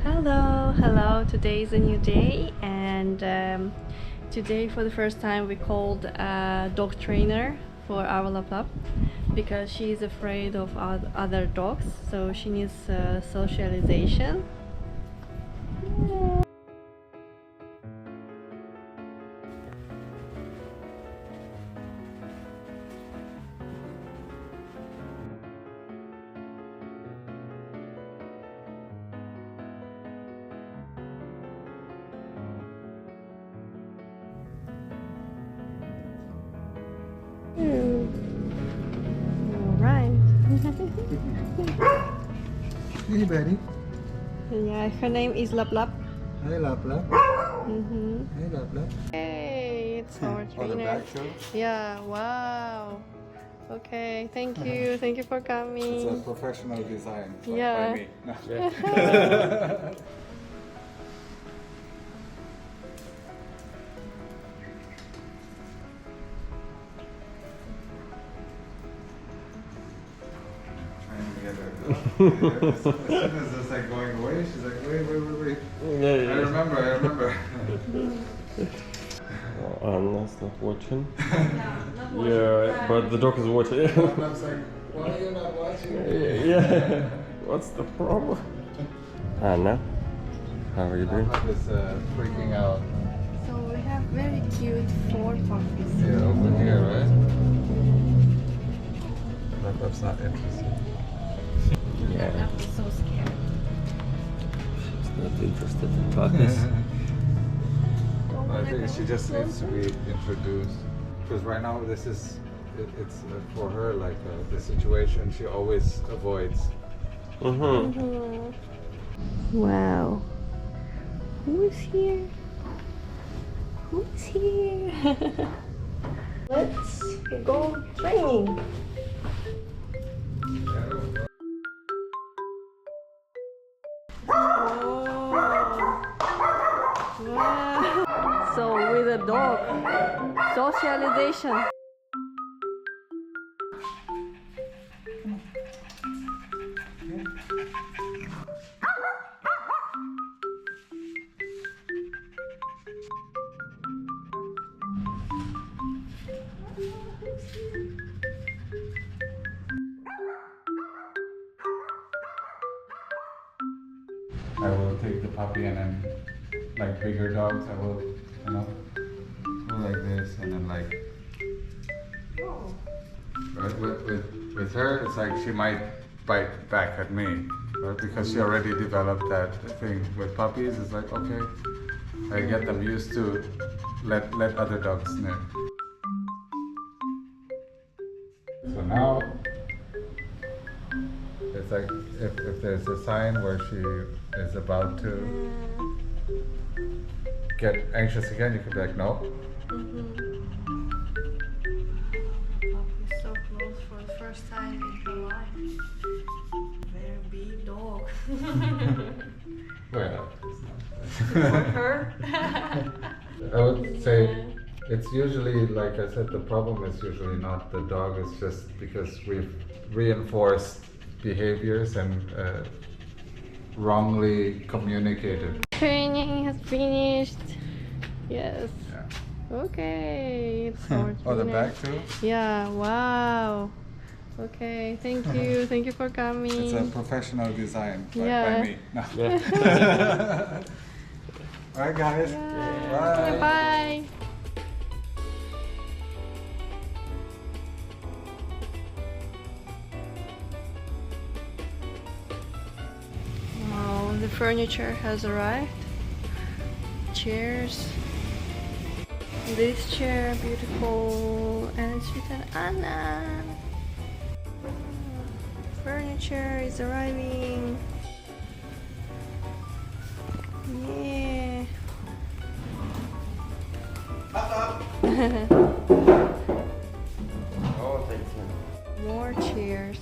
Hello. Today is a new day, and today for the first time we called a dog trainer for our lap because she is afraid of other dogs, so she needs socialization. Alright. Hey, buddy. Yeah, her name is Lap. Hey, Lapla. Mm-hmm. Hey, Lapla. Hey, it's our Oh, the trainer. back too? Yeah, wow. Okay, thank you. Thank you for coming. It's a professional design Yeah. by me. No. Trying to get her. As soon as it's like going away, she's like, wait. Yeah. I remember. Anna's not watching. Not watching. Yeah, but the dog is watching. I was like, why are you not watching? Yeah. What's the problem? Anna, how are you doing? I'm just freaking out. So we have very cute 4 puppies. Yeah, over here, right? That's not interesting. Yeah. I'm so scared. She's not interested in puppies. I think she just needs to be introduced because right now this is it's for her like the situation she always avoids. Wow. Who's here? Who's here? Let's go training. Wow. So with a dog, socialization. I will take the puppy and then like bigger dogs I will go like this and then like right with her it's like she might bite back at me, right? Because she already developed that thing with puppies. It's like okay, I get them used to let other dogs sniff. So now it's like if there's a sign where she is about to get anxious again, you can be like no. Puppy is so close for the first time in her life. Very big dog. Well, For her. I would say it's usually, like I said, the problem is usually not the dog, it's just because we've reinforced behaviors and wrongly communicated. Training has finished. Yes. Yeah. Okay. It's our Oh, the trainer. back too? Yeah. Wow. Okay. Thank you. Thank you for coming. It's a professional design Yeah. by me. No. Yeah. Alright guys. Yeah. Bye. Bye. Wow, the furniture has arrived. Chairs. This chair, beautiful, and it's written Anna. Furniture is arriving. Yeah. Oh, thank you. More chairs.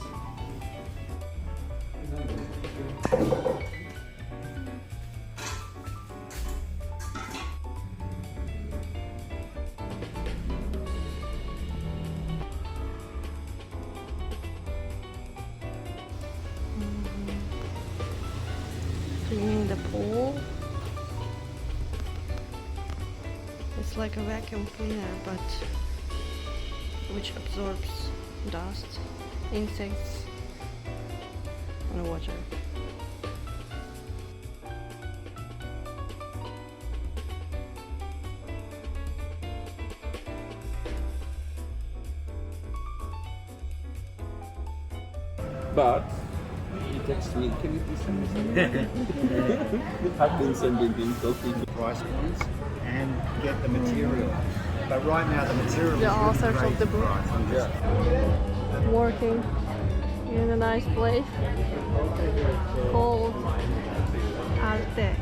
Cleaning the pool. It's like a vacuum cleaner, but which absorbs dust, insects, and water. But he texted me, can you please send me something? I've been sending him coffee. Price points and get the material. But right now the material The is really authors of great the book. price. I'm just Working in a nice place called Arte.